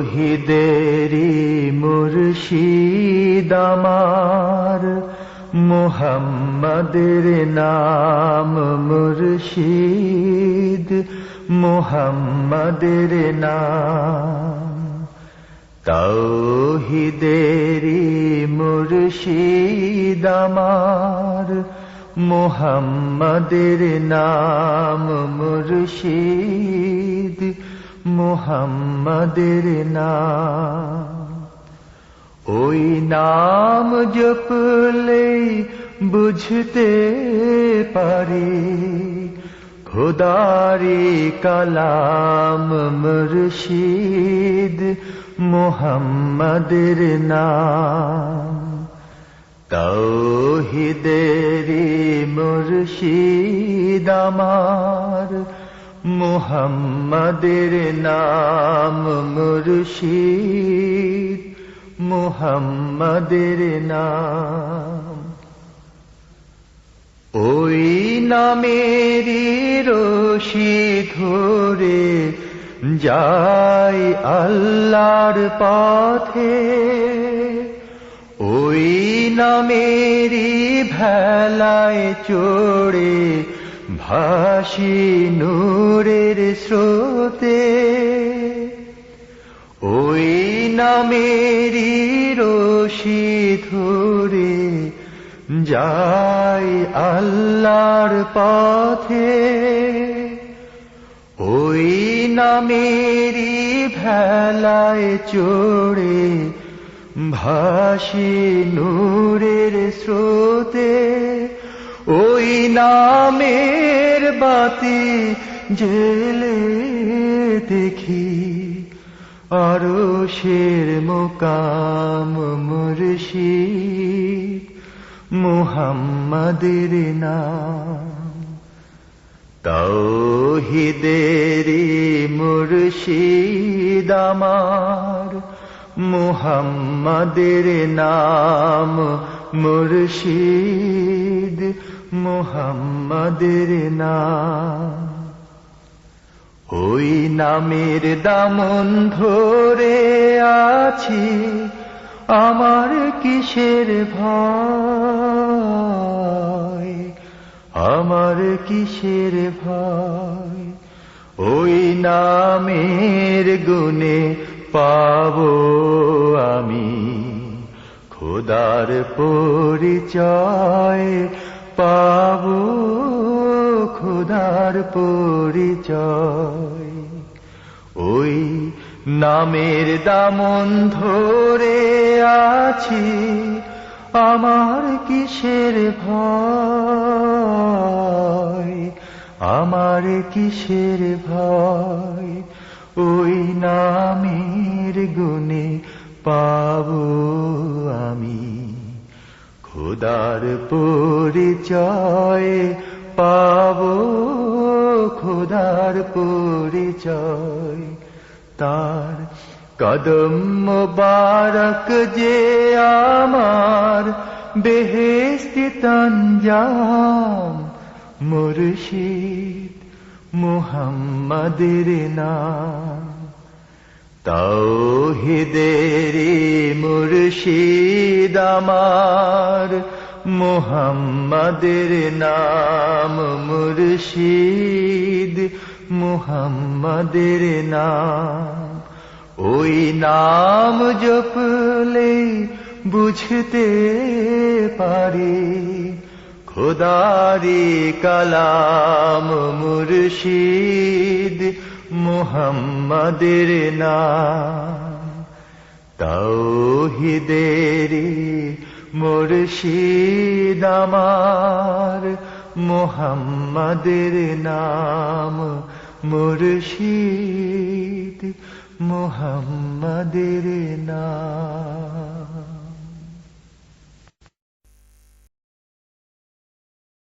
তৌহিদেরি মুর্শিদ আমার, মুহাম্মাদের নাম মুর্শিদ, মুহাম্মাদের নাম। তৌহিদেরি মুর্শিদ আমার, মুহাম্মাদের নাম মুর্শিদ, মুহাম্মাদের নাম। ওই নাম জপলেই বুঝতে পারি খোদারি কালাম মুর্শিদ, মুহাম্মাদের নাম। তৌহিদেরি মুর্শিদ আমার, মুহাম্মাদের নাম মুর্শিদ, মুহাম্মাদের নাম। ওই নামেরই রশি ধরে যাই আল্লাহর পথে, ওই নামেরই ভেলায় চড়ে ভাসি নূরের স্রোতে। ওই নামেরই রশি ধরে যাই আল্লাহর পথে, ওই নামেরই ভেলায় চড়ে ভাসি নূরের স্রোতে। ওই নামের বাতি জেলে দেখি আরশের মুকাম মুর্শিদ, মুহাম্মাদের নাম। তৌহিদেরি মুর্শিদ আমার, মুহাম্মাদের নাম মুর্শিদ, মুহাম্মাদের নাম। ওই নামের দামন ধরে আছি, আমার কিসের ভয়, আমার কিসের ভয়। ওই নামের গুণে পাবো আমি খোদার পরিচয়, পাবো খোদার পরিচয়। ওই নামের দামন ধরে আছি, আমার কিসের ভয়, আমার কিসের ভয়। ওই নামের গুণে পাবো আমি খোদার পরিচয়, পাবো খোদার পরিচয়। তার কদম মোবারক যে আমার বেহেশতি তঞ্জাম মুর্শিদ, মুহাম্মাদের নাম। তৌহিদেরি মুর্শিদ আমার, মুহাম্মাদের নাম মুর্শিদ, মুহাম্মাদের নাম। ওই নাম জপলে বুঝতে পারি খোদারি কালাম মুর্শিদ, মুহাম্মাদের নাম। তৌহিদেরি মুর্শিদ আমার, মুহাম্মাদের নাম মুর্শিদ, মুহাম্মাদের নাম।